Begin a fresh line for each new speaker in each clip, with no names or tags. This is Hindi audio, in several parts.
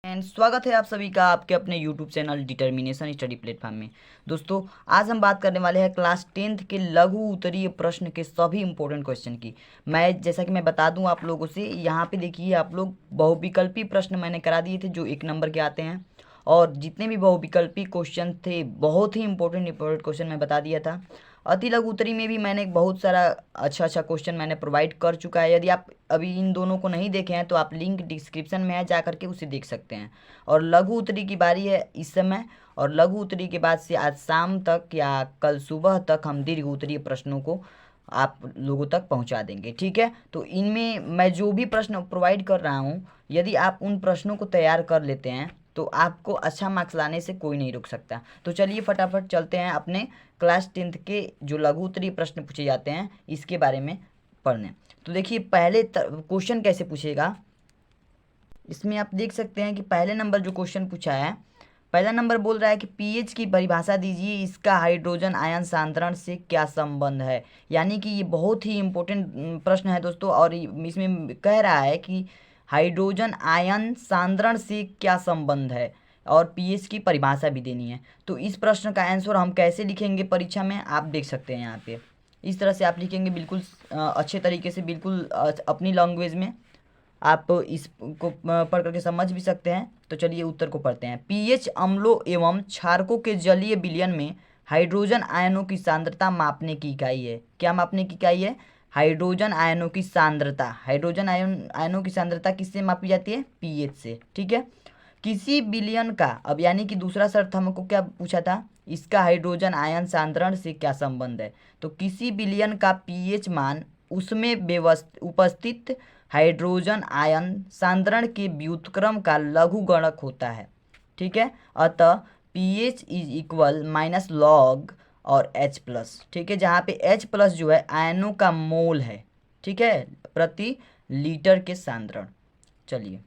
एंड स्वागत है आप सभी का आपके अपने YouTube channel determination study platform में। दोस्तों, आज हम बात करने वाले हैं क्लास 10th के लघु उत्तरीय प्रश्न के सभी इंपॉर्टेंट क्वेश्चन की। जैसा कि मैं बता दूं आप लोगों से, यहाँ पे देखिए आप लोग बहुविकल्पी प्रश्न मैंने करा दिए थे जो 1 नंबर के आते हैं, और जितने भी बहुविकल्पी क्वेश्चन थे बहुत ही इंपॉर्टेंट क्वेश्चन मैं बता दिया था। अति लघु उत्तरी में भी मैंने बहुत सारा अच्छा क्वेश्चन मैंने प्रोवाइड कर चुका है। यदि आप अभी इन दोनों को नहीं देखे हैं तो आप लिंक डिस्क्रिप्शन में है, जा करके उसे देख सकते हैं। और लघु उत्तरी की बारी है इस समय, और लघु उत्तरी के बाद से आज शाम तक या कल सुबह तक हम दीर्घ उत्तरीय प्रश्नों को आप लोगों तक पहुंचा देंगे। ठीक है, तो इनमें मैं जो भी प्रश्न प्रोवाइड कर रहा हूं, यदि आप उन प्रश्नों को तैयार कर लेते हैं तो आपको अच्छा मार्क्स लाने से कोई नहीं रोक सकता। तो चलिए फटाफट चलते हैं अपने क्लास 10th के जो लघु उत्तरीय प्रश्न पूछे जाते हैं इसके बारे में पढ़ने। तो देखिए पहले क्वेश्चन कैसे पूछेगा, इसमें आप देख सकते हैं कि पहले नंबर जो क्वेश्चन पूछा है, पहला नंबर बोल रहा है कि पीएच की परिभाषा दीजिए, इसका हाइड्रोजन आयन सांद्रण से क्या संबंध है। यानी कि ये बहुत ही इंपॉर्टेंट प्रश्न है दोस्तों, और इसमें कह रहा है कि हाइड्रोजन आयन सांद्रण से क्या संबंध है, और पीएच की परिभाषा भी देनी है। तो इस प्रश्न का आंसर हम कैसे लिखेंगे परीक्षा में, आप देख सकते हैं यहाँ पे इस तरह से आप लिखेंगे, बिल्कुल अच्छे तरीके से, बिल्कुल अपनी लैंग्वेज में आप इसको पढ़ करके समझ भी सकते हैं। तो चलिए उत्तर को पढ़ते हैं। पीएच अम्लों एवं क्षारकों के जलीय विलयन में हाइड्रोजन आयनों की सांद्रता मापने की इकाई है। क्या मापने की इकाई है? हाइड्रोजन आयनों की सांद्रता। हाइड्रोजन आयनों की सांद्रता किससे मापी जाती है? पीएच से। ठीक है, किसी विलयन का, अब यानी कि दूसरा शर्त हमको क्या पूछा था, इसका हाइड्रोजन आयन सांद्रण से क्या संबंध है। तो किसी विलयन का पीएच मान उसमें उपस्थित हाइड्रोजन आयन सांद्रण के व्युत्क्रम का लघुगणक होता है। ठीक है, अतः pH is equal minus log और H प्लस। ठीक है, जहाँ पे H प्लस जो है आयनों का मोल है, ठीक है, प्रति लीटर के सांद्रण। चलिए,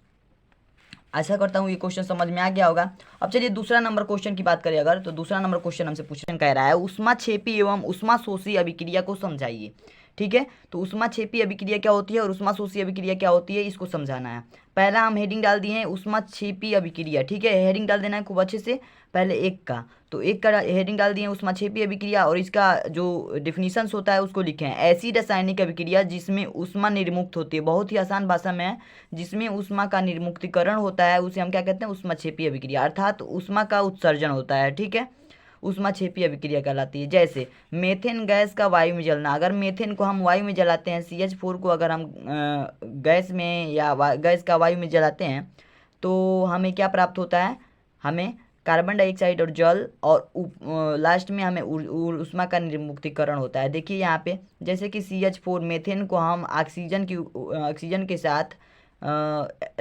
आशा करता हूँ ये क्वेश्चन समझ में आ गया होगा। अब चलिए दूसरा नंबर क्वेश्चन की बात करें अगर, तो दूसरा नंबर क्वेश्चन हमसे पूछने कह रहा है ऊष्माक्षेपी एवं ऊष्माशोषी अभिक्रिया को समझाइए। ठीक है, तो ऊष्माक्षेपी अभिक्रिया क्या होती है और ऊष्माशोषी अभिक्रिया क्या होती है, इसको समझाना है। पहला हम हेडिंग डाल दिए हैं ऊष्माक्षेपी अभिक्रिया। ठीक है, हेडिंग डाल देना है खूब अच्छे से, पहले एक का, तो एक का हेडिंग डाल दिए ऊष्माक्षेपी अभिक्रिया, और इसका जो डिफिनीशंस होता है उसको लिखे हैं। ऐसी रासायनिक अभिक्रिया जिसमें ऊष्मा निर्मुक्त होती है, बहुत ही आसान भाषा में है, जिसमें ऊष्मा का निर्मुक्तिकरण होता है उसे हम क्या कहते हैं? ऊष्माक्षेपी अभिक्रिया, अर्थात ऊष्मा का उत्सर्जन होता है। ठीक है, ऊष्माक्षेपी अभिक्रिया कहलाती है। जैसे मेथेन गैस का वायु में जलना, अगर मेथेन को हम वायु में जलाते हैं, CH4 को अगर हम गैस में या गैस का वायु में जलाते हैं, तो हमें क्या प्राप्त होता है? हमें कार्बन डाइऑक्साइड और जल, और लास्ट में हमें ऊष्मा का निर्मुक्तिकरण होता है। देखिए यहाँ पे, जैसे कि CH4 मेथेन को हम ऑक्सीजन के साथ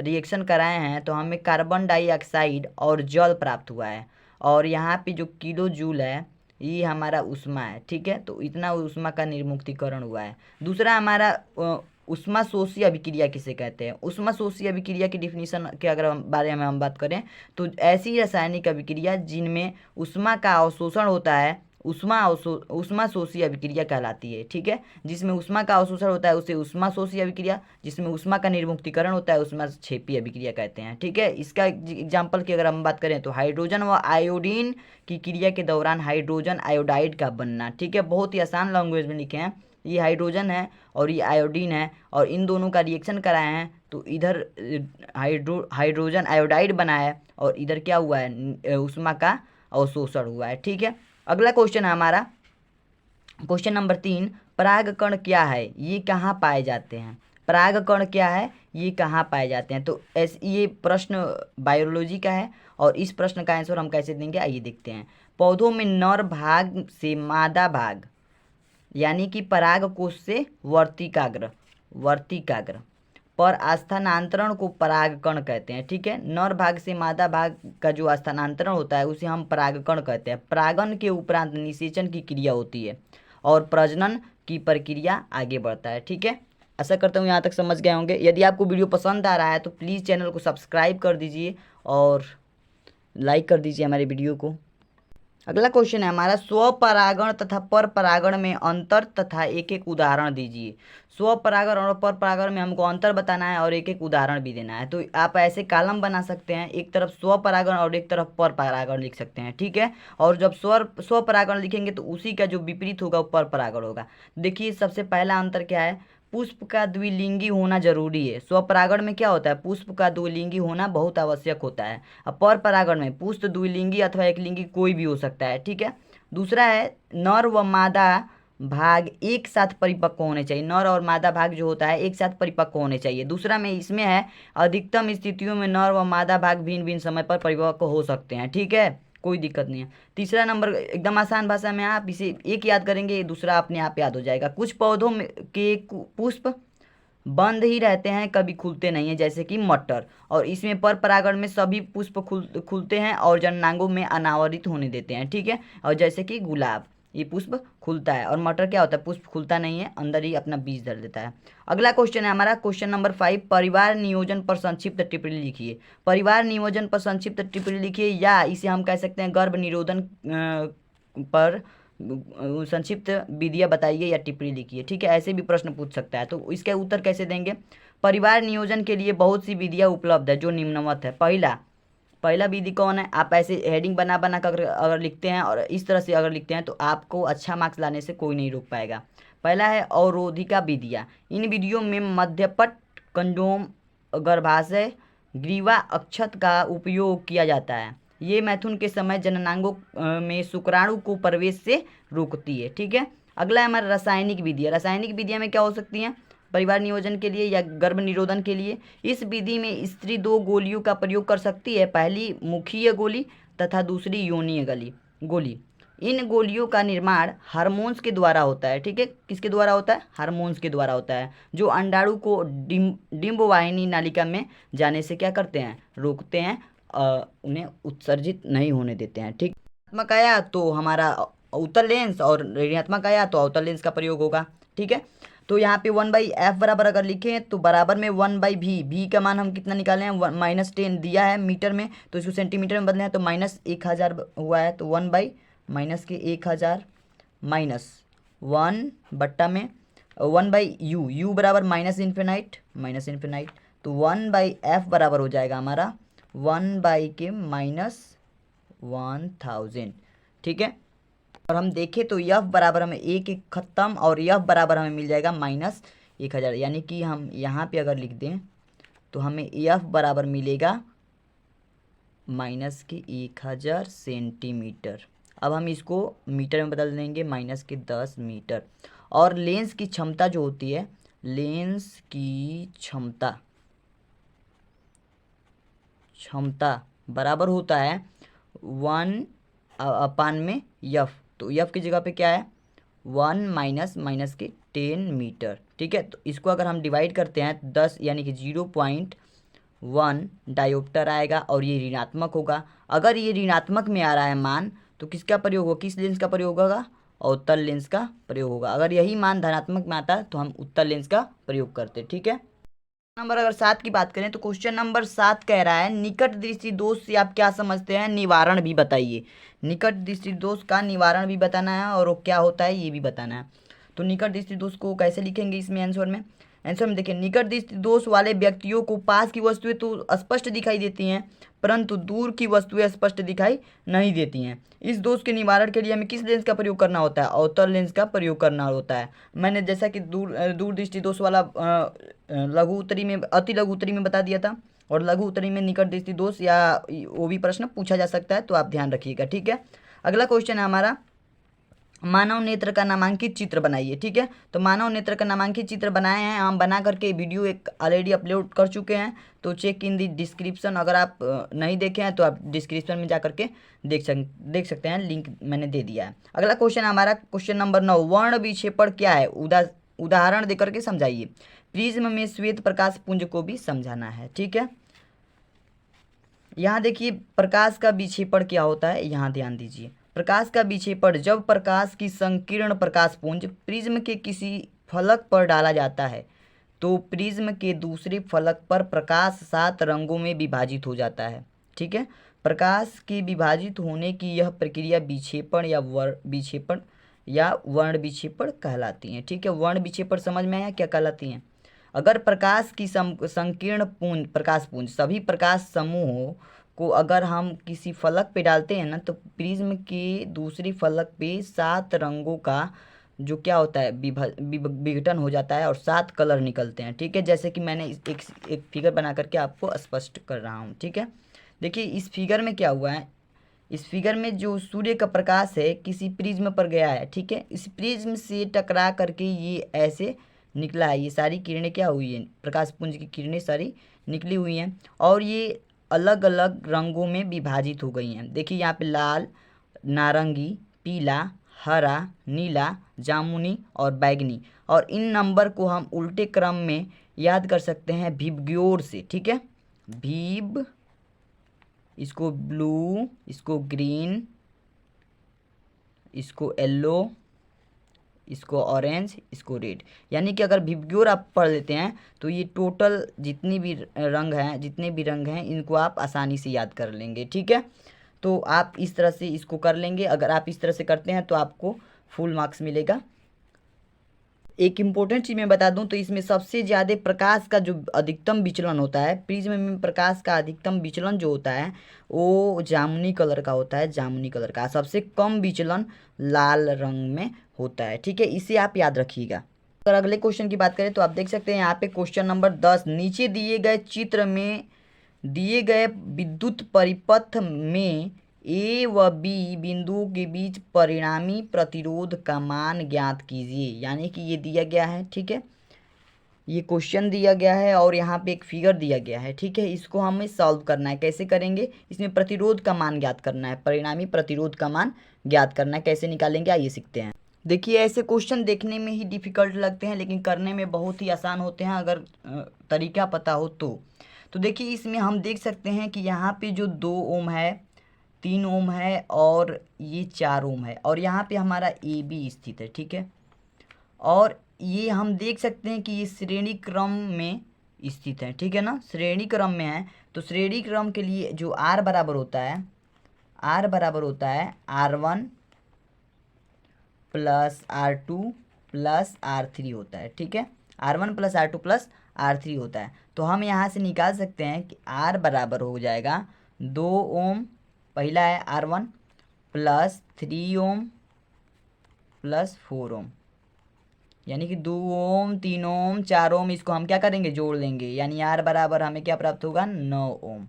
रिएक्शन कराए हैं तो हमें कार्बन डाइऑक्साइड और जल प्राप्त हुआ है, और यहाँ पे जो किलो जूल है ये हमारा ऊष्मा है। ठीक है, तो इतना ऊष्मा का निर्मुक्तिकरण हुआ है। दूसरा हमारा ऊष्मा शोषी अभिक्रिया किसे कहते हैं? ऊष्मा शोषी अभिक्रिया की डिफिनीशन के अगर बारे में हम बात करें, तो ऐसी रासायनिक अभिक्रिया जिनमें ऊष्मा का अवशोषण होता है, ऊष्मा शोषी अभिक्रिया कहलाती है। ठीक है, जिसमें ऊष्मा का अवशोषण होता है उसे ऊष्मा शोषी अभिक्रिया, जिसमें ऊष्मा का निर्मुक्तिकरण होता है ऊष्माक्षेपी अभिक्रिया कहते हैं। ठीक है, इसका एग्जाम्पल की अगर हम बात करें तो हाइड्रोजन व आयोडीन की क्रिया के दौरान हाइड्रोजन आयोडाइड का बनना। ठीक है, बहुत ही आसान लैंग्वेज में लिखे हैं, ये हाइड्रोजन है और ये आयोडीन है, और इन दोनों का रिएक्शन कराए हैं तो इधर हाइड्रोजन आयोडाइड बना है, और इधर क्या हुआ है? ऊष्मा का अवशोषण हुआ है। ठीक है, अगला क्वेश्चन है हमारा क्वेश्चन नंबर 3, परागकण क्या है, ये कहाँ पाए जाते हैं? परागकण क्या है, ये कहाँ पाए जाते हैं? तो ये प्रश्न बायोलॉजी का है, और इस प्रश्न का आंसर हम कैसे देंगे आइए देखते हैं। पौधों में नर भाग से मादा भाग, यानी कि पराग कोश से वर्तिकाग्र पर स्थानांतरण को परागकण कहते हैं। ठीक है, नर भाग से मादा भाग का जो स्थानांतरण होता है उसे हम परागकण कहते हैं। परागन के उपरांत निषेचन की क्रिया होती है और प्रजनन की प्रक्रिया आगे बढ़ता है। ठीक है, आशा करता हूँ यहाँ तक समझ गए होंगे। यदि आपको वीडियो पसंद आ रहा है तो प्लीज़ चैनल को सब्सक्राइब कर दीजिए और लाइक कर दीजिए हमारे वीडियो को। अगला क्वेश्चन है हमारा, स्वपरागण तथा पर परागण में अंतर तथा एक एक उदाहरण दीजिए। स्वपरागण और पर परागण में हमको अंतर बताना है और एक एक उदाहरण भी देना है। तो आप ऐसे कॉलम बना सकते हैं, एक तरफ स्वपरागण और एक तरफ पर परागण लिख सकते हैं, ठीक है। और जब स्वपरागण लिखेंगे तो उसी का जो विपरीत होगा वो पर परागण होगा। देखिए सबसे पहला अंतर क्या है, पुष्प का द्विलिंगी होना जरूरी है। स्वपरागण में क्या होता है, पुष्प का द्विलिंगी होना बहुत आवश्यक होता है। अब पर परागण में पुष्प द्विलिंगी अथवा एकलिंगी कोई भी हो सकता है, ठीक है। दूसरा है, नर व मादा भाग एक साथ परिपक्व होने चाहिए। नर और मादा भाग जो होता है एक साथ परिपक्व होने चाहिए। दूसरा में इसमें है, अधिकतम स्थितियों में नर व मादा भाग भिन्न भिन्न समय पर परिपक्व हो सकते हैं, ठीक है, कोई दिक्कत नहीं है। तीसरा नंबर एकदम आसान भाषा में, आप इसे एक याद करेंगे दूसरा अपने आप याद हो जाएगा। कुछ पौधों में के पुष्प बंद ही रहते हैं, कभी खुलते नहीं है, जैसे कि मटर। और इसमें पर परागण में सभी पुष्प खुलते हैं और जननांगों में अनावरित होने देते हैं, ठीक है। और जैसे कि गुलाब, ये पुष्प खुलता है, और मटर क्या होता है, पुष्प खुलता नहीं है, अंदर ही अपना बीज धर देता है। अगला क्वेश्चन है हमारा क्वेश्चन नंबर 5, परिवार नियोजन पर संक्षिप्त टिप्पणी लिखिए। परिवार नियोजन पर संक्षिप्त टिप्पणी लिखिए, या इसे हम कह सकते हैं गर्भ निरोधन पर संक्षिप्त विधियाँ बताइए या टिप्पणी लिखिए, ठीक है। ऐसे भी प्रश्न पूछ सकता है, तो इसका उत्तर कैसे देंगे। परिवार नियोजन के लिए बहुत सी विधियाँ उपलब्ध है जो निम्नवत है। पहला विधि कौन है, आप ऐसे हेडिंग बना बना कर अगर लिखते हैं और इस तरह से अगर लिखते हैं तो आपको अच्छा मार्क्स लाने से कोई नहीं रोक पाएगा। पहला है अवरोधिका विधियाँ। इन विधियों में मध्यपट, कंडोम, गर्भाशय, ग्रीवा अक्षत का उपयोग किया जाता है। ये मैथुन के समय जननांगों में शुक्राणु को प्रवेश से रोकती है, ठीक है। अगला है हमारा रासायनिक विधियाँ। रासायनिक विधियाँ में क्या हो सकती हैं, परिवार नियोजन के लिए या गर्भ निरोधन के लिए। इस विधि में स्त्री 2 गोलियों का प्रयोग कर सकती है, पहली मुखीय गोली तथा दूसरी योनीय गोली। इन गोलियों का निर्माण हार्मोन्स के द्वारा होता है, ठीक है। किसके द्वारा होता है, हार्मोन्स के द्वारा होता है, जो अंडाणु को डिंबवाहिनी नालिका में जाने से क्या करते हैं, रोकते हैं, उन्हें उत्सर्जित नहीं होने देते हैं, ठीक। ऋणात्मक आया तो हमारा उत्तल लेंस और ऋणात्मक आया तो अवतल लेंस का प्रयोग होगा, ठीक है। तो यहाँ पे 1/f बराबर अगर लिखें तो बराबर में 1/v का मान हम कितना निकाले हैं, -10 दिया है मीटर में, तो इसको सेंटीमीटर में बदले हैं तो -1000 हुआ है। तो 1/-1000 -1 में 1/u बराबर -इन्फिनाइट। तो 1/f बराबर हो जाएगा हमारा 1/-1000, ठीक है। और हम देखें तो यफ बराबर हमें एक खत्म और यफ बराबर हमें मिल जाएगा -1000, यानी कि हम यहाँ पे अगर लिख दें तो हमें यफ बराबर मिलेगा -1000 सेंटीमीटर। अब हम इसको मीटर में बदल देंगे, -10 मीटर। और लेंस की क्षमता जो होती है, लेंस की क्षमता बराबर होता है 1 में यफ। तो यफ की जगह पे क्या है, 1 -10 मीटर, ठीक है। तो इसको अगर हम डिवाइड करते हैं 10 यानी कि 0.1 डायोप्टर आएगा और ये ऋणात्मक होगा। अगर ये ऋणात्मक में आ रहा है मान तो किसका प्रयोग होगा, किस लेंस का प्रयोग होगा, अवतल लेंस का प्रयोग होगा। अगर यही मान धनात्मक में आता है तो हम उत्तल लेंस का प्रयोग करते, ठीक है। नंबर अगर 7 की बात करें तो क्वेश्चन नंबर 7 कह रहा है, निकट दृष्टि दोष से आप क्या समझते हैं, निवारण भी बताइए। निकट दृष्टि दोष का निवारण भी बताना है और वो क्या होता है ये भी बताना है। तो निकट दृष्टि दोष को कैसे लिखेंगे इसमें आंसर में देखिए, निकट दृष्टि दोष वाले व्यक्तियों को पास की वस्तुएं तो स्पष्ट दिखाई देती हैं परंतु दूर की वस्तुएं स्पष्ट दिखाई नहीं देती हैं। इस दोष के निवारण के लिए हमें किस लेंस का प्रयोग करना होता है, अवतल लेंस का प्रयोग करना होता है। मैंने जैसा कि दूर दृष्टि दोष वाला लघु उत्तरी में, अति लघु उत्तरी में बता दिया था, और लघु उत्तरी में निकट दृष्टि दोष या वो भी प्रश्न पूछा जा सकता है, तो आप ध्यान रखिएगा, ठीक है। अगला क्वेश्चन है हमारा, मानव नेत्र का नामांकित चित्र बनाइए, ठीक है। तो मानव नेत्र का नामांकित चित्र बनाए हैं हम, बना करके वीडियो एक ऑलरेडी अपलोड कर चुके हैं, तो चेक इन दी डिस्क्रिप्शन। अगर आप नहीं देखे हैं तो आप डिस्क्रिप्शन में जा करके देख सकते हैं, लिंक मैंने दे दिया है। अगला क्वेश्चन हमारा क्वेश्चन नंबर 9, वर्ण विक्षेपण क्या है, उदाहरण देकर के समझाइए। प्रिज्म में श्वेत प्रकाश पुंज को भी समझाना है, ठीक है। यहाँ देखिए प्रकाश का विक्षेपण क्या होता है, यहाँ ध्यान दीजिए। प्रकाश का विक्षेपण, जब प्रकाश की संकीर्ण प्रकाश पुंज प्रिज्म के किसी फलक पर डाला जाता है तो प्रिज्म के दूसरे फलक पर प्रकाश 7 रंगों में विभाजित हो जाता है। ठीक है। प्रकाश के विभाजित होने की यह प्रक्रिया विक्षेपण या वर्ण विक्षेपण कहलाती है। ठीक है, वर्ण विक्षेपण समझ में आया क्या कहलाती हैं। अगर प्रकाश की संकीर्ण पुंज प्रकाश पुंज सभी प्रकाश समूहों को अगर हम किसी फलक पे डालते हैं ना, तो प्रिज्म के दूसरी फलक पे 7 रंगों का जो क्या होता है विघटन हो जाता है और 7 कलर निकलते हैं। ठीक है, जैसे कि मैंने एक फिगर बना करके आपको स्पष्ट कर रहा हूँ। ठीक है, देखिए इस फिगर में क्या हुआ है। इस फिगर में जो सूर्य का प्रकाश है किसी प्रिज्म पर गया है। ठीक है, इस प्रिज्म से टकरा करके ये ऐसे निकला है। ये सारी किरणें क्या हुई हैं, प्रकाश पुंज की किरणें सारी निकली हुई हैं और ये अलग अलग रंगों में विभाजित हो गई हैं। देखिए यहाँ पे लाल, नारंगी, पीला, हरा, नीला, जामुनी और बैगनी। और इन नंबर को हम उल्टे क्रम में याद कर सकते हैं विबग्योर से। ठीक है, विब, इसको ब्लू, इसको ग्रीन, इसको येलो, इसको ऑरेंज, इसको रेड। यानी कि अगर विबग्योर आप पढ़ लेते हैं तो ये टोटल जितने भी रंग हैं इनको आप आसानी से याद कर लेंगे। ठीक है, तो आप इस तरह से इसको कर लेंगे। अगर आप इस तरह से करते हैं तो आपको फुल मार्क्स मिलेगा। एक इम्पोर्टेंट चीज़ मैं बता दूं तो इसमें सबसे ज़्यादा प्रकाश का जो अधिकतम विचलन होता है, प्रिज्म में प्रकाश का अधिकतम विचलन जो होता है वो जामुनी कलर का होता है। जामुनी कलर का सबसे कम विचलन लाल रंग में होता है। ठीक है, इसे आप याद रखिएगा। अगर अगले क्वेश्चन की बात करें तो आप देख सकते हैं यहाँ पे क्वेश्चन नंबर 10, नीचे दिए गए चित्र में दिए गए विद्युत परिपथ में ए व बी बिंदुओं के बीच परिणामी प्रतिरोध का मान ज्ञात कीजिए। यानी कि ये दिया गया है। ठीक है, ये क्वेश्चन दिया गया है और यहाँ पे एक फिगर दिया गया है। ठीक है, इसको हमें सॉल्व करना है। कैसे करेंगे, इसमें प्रतिरोध का मान ज्ञात करना है, परिणामी प्रतिरोध का मान ज्ञात करना है। कैसे निकालेंगे आइए सीखते हैं। देखिए ऐसे क्वेश्चन देखने में ही डिफिकल्ट लगते हैं लेकिन करने में बहुत ही आसान होते हैं अगर तरीका पता हो तो देखिए इसमें हम देख सकते हैं कि यहाँ पे जो 2 ओम है, 3 ओम है और ये 4 ओम है और यहाँ पे हमारा ए बी स्थित है। ठीक है, और ये हम देख सकते हैं कि ये श्रेणी क्रम में स्थित है। ठीक है ना, श्रेणी क्रम में है। तो श्रेणी क्रम के लिए जो आर बराबर होता है R1 plus R2 plus R3 होता है। ठीक है, R1 plus R2 plus R3 होता है। तो हम यहाँ से निकाल सकते हैं कि R बराबर हो जाएगा 2 ओम, पहला है R1 प्लस 3 ओम प्लस 4 ओम, यानी कि 2 ओम, 3 ओम, 4 ओम, इसको हम क्या करेंगे जोड़ लेंगे। यानी R बराबर हमें क्या प्राप्त होगा 9 ओम।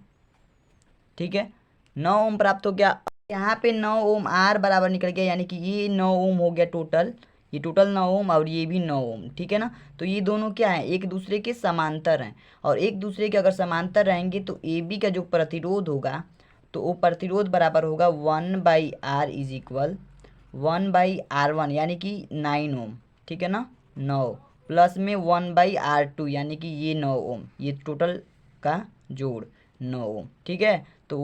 ठीक है, 9 ओम प्राप्त हो गया। यहाँ पे 9 ओम R बराबर निकल गया, यानी कि ये 9 ओम हो गया टोटल। ये टोटल 9 ओम और ये भी 9 ओम। ठीक है ना, तो ये दोनों क्या है, एक दूसरे के समांतर हैं और एक दूसरे के अगर समांतर रहेंगे तो ए बी का जो प्रतिरोध होगा तो वो प्रतिरोध बराबर होगा 1/R इज इक्वल 1/R1 यानी कि 9 ओम। ठीक है ना, 9 प्लस में 1/R2 यानी कि ये 9 ओम, ये टोटल का जोड़ 9 ओम। ठीक है, तो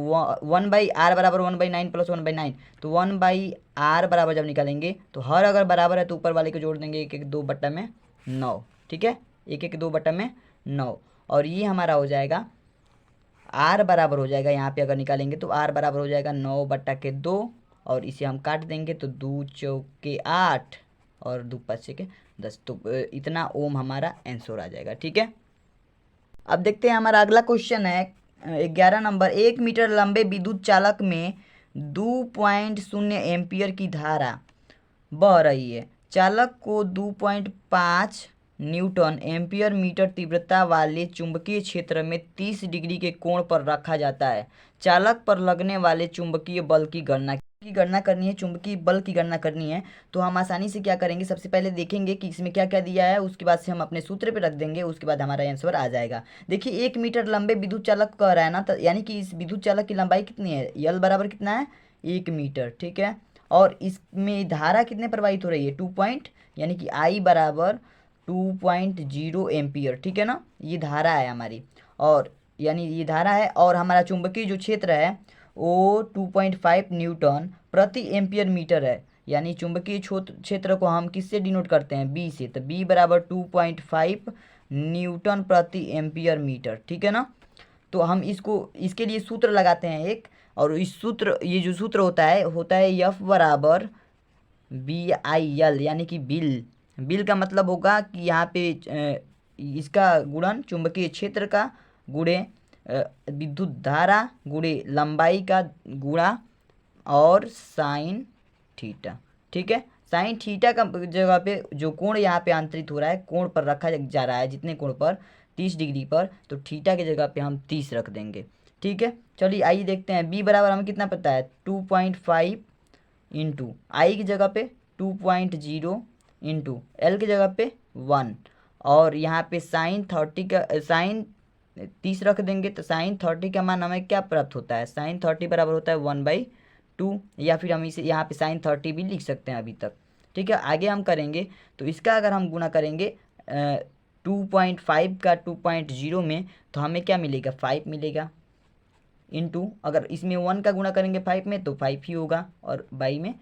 1/R बराबर 1/9 प्लस 1/9, तो 1/R बराबर जब निकालेंगे तो हर अगर बराबर है तो ऊपर वाले को जोड़ देंगे 1/2/9। ठीक है, 1/2/9 और ये हमारा हो जाएगा R बराबर हो जाएगा, यहाँ पे अगर निकालेंगे तो R बराबर हो जाएगा 9/2 और इसे हम काट देंगे तो 2 चौके 8 और 2 5 के 10, तो इतना ओम हमारा आंसर आ जाएगा। ठीक है, अब देखते हैं हमारा अगला क्वेश्चन है 11 नंबर। 1 मीटर लंबे विद्युत चालक में 2.0 एम्पियर की धारा बह रही है। चालक को 2.5 न्यूटन एम्पियर मीटर तीव्रता वाले चुंबकीय क्षेत्र में 30 डिग्री के कोण पर रखा जाता है। चालक पर लगने वाले चुंबकीय बल की गणना करनी है, चुंबकीय बल की गणना करनी है। तो हम आसानी से क्या करेंगे, सबसे पहले देखेंगे कि इसमें क्या क्या दिया है, उसके बाद से हम अपने सूत्र पे रख देंगे, उसके बाद हमारा आंसर आ जाएगा। देखिए 1 मीटर लंबे विद्युत चालक कह रहा है ना, तो यानी कि इस विद्युत चालक की लंबाई कितनी है, यल बराबर कितना है 1 मीटर। ठीक है, और इसमें धारा कितने प्रवाहित हो रही है 2 पॉइंट, यानी कि आई बराबर 2.0 एम्पियर। ठीक है ना, ये धारा है हमारी, और यानी ये धारा है और हमारा चुंबकीय जो क्षेत्र है वो 2.5 न्यूटन प्रति एम्पियर मीटर है। यानी चुंबकीय क्षेत्र को हम किससे डिनोट करते हैं, बी से, तो बी बराबर 2.5 न्यूटन प्रति एम्पियर मीटर। ठीक है ना, तो हम इसके लिए सूत्र लगाते हैं एक, और ये जो सूत्र होता है एफ बराबर BIL, यानी कि बिल। बिल का मतलब होगा कि यहाँ पे इसका गुणन चुंबकीय क्षेत्र का गुणे विद्युत धारा गुणे लंबाई का गुणा और साइन थीटा। ठीक है, साइन थीटा का जगह पे जो कोण यहाँ पे आंतरित हो रहा है, कोण पर रखा जा रहा है, जितने कोण पर 30 डिग्री पर, तो थीटा की जगह पे हम 30 रख देंगे। ठीक है, चलिए आइए देखते हैं। बी बराबर हमें कितना पता है, 2.5 इंटू आई की जगह पे 2.0 इंटू एल की जगह पे 1, और यहाँ पे साइन 30 रख देंगे, तो साइन 30 का मान हमें क्या प्राप्त होता है, साइन 30 बराबर होता है 1/2, या फिर हम इसे यहाँ पे साइन 30 भी लिख सकते हैं अभी तक। ठीक है, आगे हम करेंगे तो इसका अगर हम गुणा करेंगे 2.5 का 2.0 में, तो हमें क्या मिलेगा, 5 मिलेगा, इंटू अगर इसमें 1 का गुणा करेंगे 5 में तो 5 ही होगा, और बाई में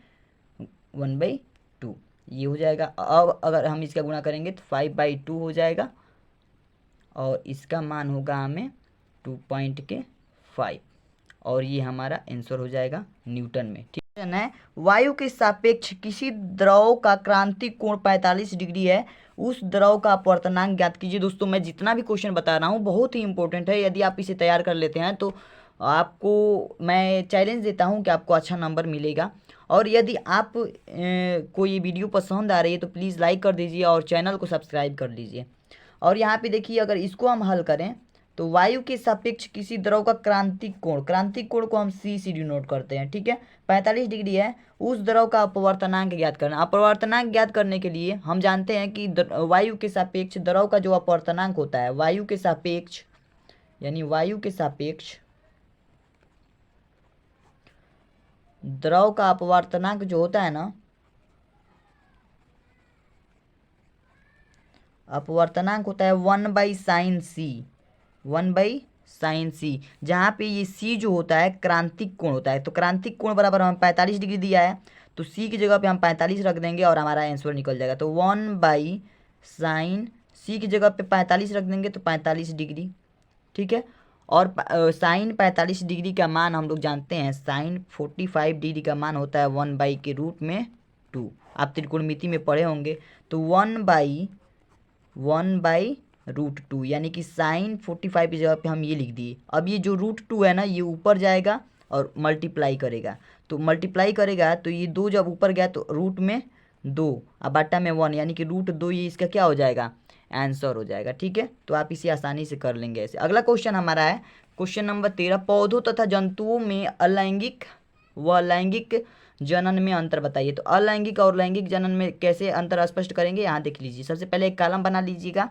1/2 ये हो जाएगा। अब अगर हम इसका गुणा करेंगे तो 5/2 हो जाएगा, और इसका मान होगा हमें 2.5, और ये हमारा आंसर हो जाएगा न्यूटन में। ठीक है, वायु के सापेक्ष किसी द्रव का क्रांतिक कोण 45 डिग्री है, उस द्रव का अपवर्तनांक ज्ञात कीजिए। दोस्तों मैं जितना भी क्वेश्चन बता रहा हूँ बहुत ही इंपॉर्टेंट है, यदि आप इसे तैयार कर लेते हैं तो आपको मैं चैलेंज देता हूँ कि आपको अच्छा नंबर मिलेगा। और यदि आप को ये वीडियो पसंद आ रही है तो प्लीज़ लाइक कर दीजिए और चैनल को सब्सक्राइब कर लीजिए। और यहाँ पे देखिए, अगर इसको हम हल करें तो वायु के सापेक्ष किसी द्रव का क्रांतिक कोण को हम C डिनोट करते हैं। ठीक है, 45 डिग्री है, उस द्रव का अपवर्तनांक ज्ञात करना। अपवर्तनांक ज्ञात करने के लिए हम जानते हैं कि वायु के सापेक्ष द्रव का जो अपवर्तनांक होता है, वायु के सापेक्ष यानी वायु के सापेक्ष द्रव का अपवर्तनांक जो होता है ना, अपवर्तनांक होता है 1/sin C, जहाँ पे ये C जो होता है क्रांतिक कोण होता है। तो क्रांतिक कोण बराबर हमें 45 डिग्री दिया है, तो C की जगह पे हम 45 रख देंगे और हमारा आंसर निकल जाएगा। तो 1/sin C की जगह पे 45 रख देंगे तो 45 डिग्री। ठीक है, और साइन 45 डिग्री का मान हम लोग जानते हैं, साइन 45 डिग्री का मान होता है 1/√2। आप त्रिकोणमिति में पढ़े होंगे, तो 1/√2, यानी कि साइन 45 की जगह पे हम ये लिख दिए। अब ये जो √2 है ना, ये ऊपर जाएगा और मल्टीप्लाई करेगा, तो मल्टीप्लाई करेगा तो ये 2 जब ऊपर गया तो रूट में 2 अब बट्टा में 1, यानी कि √2, ये इसका क्या हो जाएगा, आंसर हो जाएगा। ठीक है, तो आप इसे आसानी से कर लेंगे ऐसे। अगला क्वेश्चन हमारा है क्वेश्चन नंबर 13, पौधों तथा जंतुओं में अलैंगिक व लैंगिक जनन में अंतर बताइए। तो अलैंगिक और लैंगिक जनन में कैसे अंतर स्पष्ट करेंगे, यहाँ देख लीजिए। सबसे पहले एक कॉलम बना लीजिएगा,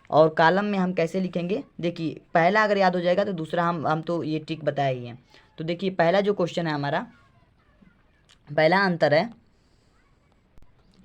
और कॉलम में हम कैसे लिखेंगे, देखिए पहला अगर याद हो जाएगा तो दूसरा हम तो ये ट्रिक बताए ही हैं। तो देखिए पहला जो क्वेश्चन है हमारा, पहला अंतर है,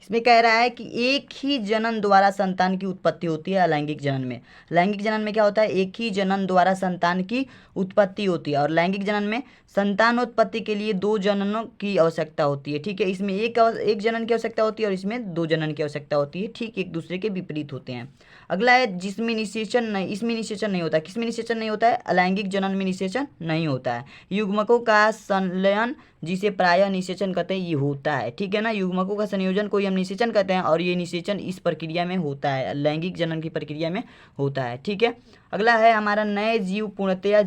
इसमें कह रहा है कि एक ही जनन द्वारा संतान की उत्पत्ति होती है अलैंगिक जनन में। लैंगिक जनन में क्या होता है, एक ही जनन द्वारा संतान की उत्पत्ति होती है, और लैंगिक जनन में संतानोत्पत्ति के लिए 2 जननों की आवश्यकता होती है। ठीक है, इसमें एक जनन की आवश्यकता होती है और इसमें 2 जनन की आवश्यकता होती है। ठीक, एक दूसरे के विपरीत होते हैं। अगला है जिसमें निषेचन नहीं, इसमें निषेचन नहीं होता। किसमें निषेचन नहीं होता है, अलैंगिक जनन में निषेचन नहीं होता है। युग्मकों का संलयन, जिसे प्रायः निषेचन कहते हैं, ये होता है। ठीक है ना, युग्मकों का संयोजन को ही हम निषेचन कहते हैं, और ये निषेचन इस प्रक्रिया में होता है, लैंगिक जनन की प्रक्रिया में होता है। ठीक है, अगला है हमारा, नए जीव पूर्णतया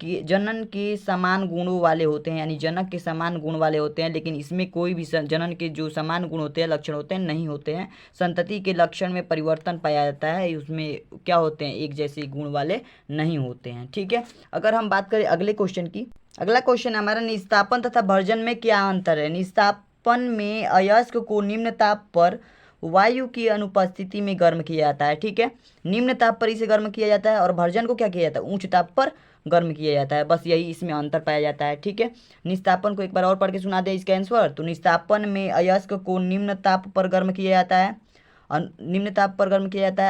जनन के समान गुणों वाले होते हैं, यानी जनक के समान गुण वाले होते हैं, लेकिन इसमें कोई भी जनन के जो समान गुण होते हैं, लक्षण होते हैं, नहीं होते हैं। संतति के लक्षण में परिवर्तन पाया जाता है, उसमें क्या होते हैं, एक जैसे गुण वाले नहीं होते हैं। ठीक है, अगर हम बात करें अगले क्वेश्चन की, अगला क्वेश्चन हमारा, निस्तापन तथा भर्जन में क्या अंतर है। निस्तापन में अयस्क को निम्न ताप पर वायु की अनुपस्थिति में गर्म किया जाता है। ठीक है, निम्न ताप पर इसे गर्म किया जाता है, और भर्जन को क्या किया जाता है, उच्च ताप पर गर्म किया जाता है। बस यही इसमें अंतर पाया जाता है। ठीक है, निस्तापन को एक बार और पढ़ के सुना दे इसका आंसर। तो निस्तापन में अयस्क को निम्न ताप पर गर्म किया जाता है,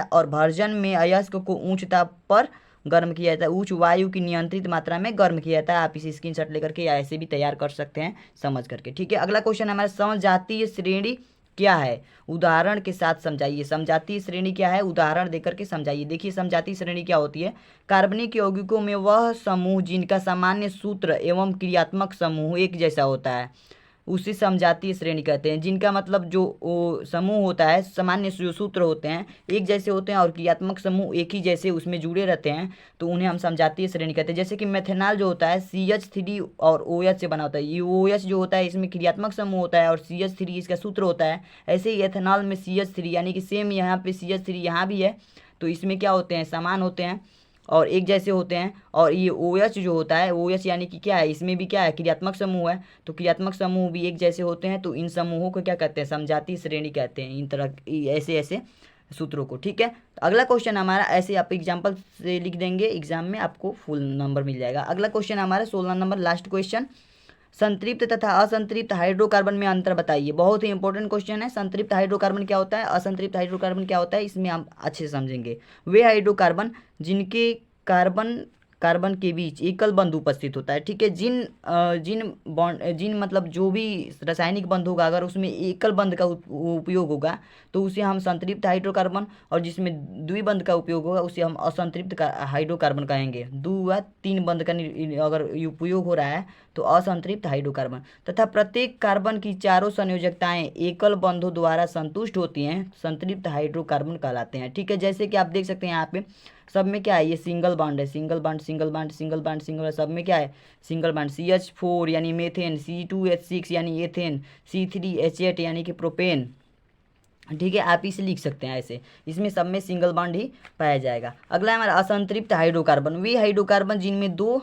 और भर्जन में अयस्क को उच्च ताप पर गर्म किया जाता है, उच्च वायु की नियंत्रित मात्रा में गर्म किया जाता है। आप इसे स्क्रीनशॉट लेकर के या ऐसे भी तैयार कर सकते हैं समझ करके। ठीक है, अगला क्वेश्चन हमारा, समजातीय श्रेणी क्या है, उदाहरण के साथ समझाइए। समझाती श्रेणी क्या है, उदाहरण देकर के समझाइए। देखिए समझाती श्रेणी क्या होती है, कार्बनिक यौगिकों में वह समूह जिनका सामान्य सूत्र एवं क्रियात्मक समूह एक जैसा होता है उसे समझाती श्रेणी कहते हैं। जिनका मतलब जो वो समूह होता है, सामान्य जो सूत्र होते हैं एक जैसे होते हैं और क्रियात्मक समूह एक ही जैसे उसमें जुड़े रहते हैं, तो उन्हें हम समझाती श्रेणी कहते हैं। जैसे कि मेथेनॉल जो होता है CH3 और OH से बना होता है। ये OH जो होता है इसमें क्रियात्मक समूह होता है और CH3 इसका सूत्र होता है। ऐसे ही एथेनॉल में CH3 यानी कि सेम यहाँ पे CH3 यहाँ भी है, तो इसमें क्या होते हैं, समान होते हैं और एक जैसे होते हैं। और ये OH जो होता है, OH यानी कि क्या है, इसमें भी क्या है, क्रियात्मक समूह है, तो क्रियात्मक समूह भी एक जैसे होते हैं। तो इन समूहों को क्या कहते हैं, समझाती श्रेणी कहते हैं, इन तरह ऐसे ऐसे सूत्रों को। ठीक है, तो अगला क्वेश्चन हमारा, ऐसे आप एग्जाम्पल से लिख देंगे एग्जाम में, आपको फुल नंबर मिल जाएगा। अगला क्वेश्चन हमारा 16 नंबर, लास्ट क्वेश्चन, संतृप्त तथा असंतृप्त हाइड्रोकार्बन में अंतर बताइए। बहुत ही इंपॉर्टेंट क्वेश्चन है। संतृप्त हाइड्रोकार्बन क्या होता है, असंतृप्त हाइड्रोकार्बन क्या होता है, इसमें हम अच्छे से समझेंगे। वे हाइड्रोकार्बन जिनके कार्बन कार्बन के बीच एकल बंध उपस्थित होता है। ठीक है, जिन बॉन्ड, जिन मतलब जो भी रासायनिक बंध होगा अगर उसमें एकल बंध का उपयोग होगा तो उसे हम संतृप्त हाइड्रोकार्बन, और जिसमें द्विबंध का उपयोग होगा उसे हम असंतृप्त हाइड्रोकार्बन कहेंगे। दो या तीन बंध का अगर उपयोग हो रहा है तो असंतृप्त हाइड्रोकार्बन। तथा प्रत्येक कार्बन की चारों संयोजकताएं एकल बंधों द्वारा संतुष्ट होती हैं, संतृप्त हाइड्रोकार्बन कहलाते हैं। ठीक है, जैसे कि आप देख सकते हैं यहाँ पे सब में क्या है, ये सिंगल बॉन्ड है, single bond single bond single bond single, सब में क्या है, सिंगल बॉन्ड। CH4 यानी मेथेन, C2H6 यानी एथेन, C3H8 यानी कि प्रोपेन। ठीक है, आप इसे लिख सकते हैं ऐसे, इसमें सब में सिंगल बॉन्ड ही पाया जाएगा। अगला है हमारा असंतृप्त हाइड्रोकार्बन। वे हाइड्रोकार्बन जिनमें दो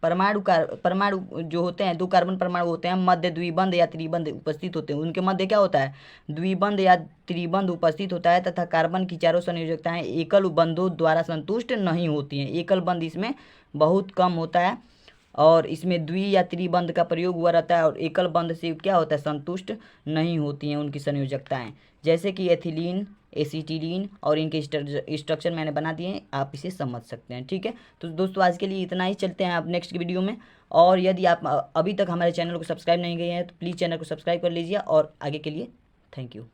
परमाणु जो होते हैं, दो कार्बन परमाणु होते हैं, मध्य द्विबंध या त्रिबंध उपस्थित होते हैं। उनके मध्य क्या होता है, द्विबंध या त्रिबंध उपस्थित होता है। तथा कार्बन की चारों संयोजकताएं एकल बंधों द्वारा संतुष्ट नहीं होती हैं। एकल बंध इसमें बहुत कम होता है और इसमें द्वि या त्रिबंध का प्रयोग हुआ रहता है, और एकल बंध से क्या होता है, संतुष्ट नहीं होती हैं उनकी संयोजकताएं। जैसे कि एथिलीन, एसिटिलीन, और इनके स्ट्रक्चर मैंने बना दिए हैं, आप इसे समझ सकते हैं। ठीक है, तो दोस्तों आज के लिए इतना ही, चलते हैं आप नेक्स्ट वीडियो में। और यदि आप अभी तक हमारे चैनल को सब्सक्राइब नहीं किए हैं तो प्लीज़ चैनल को सब्सक्राइब कर लीजिए। और आगे के लिए थैंक यू।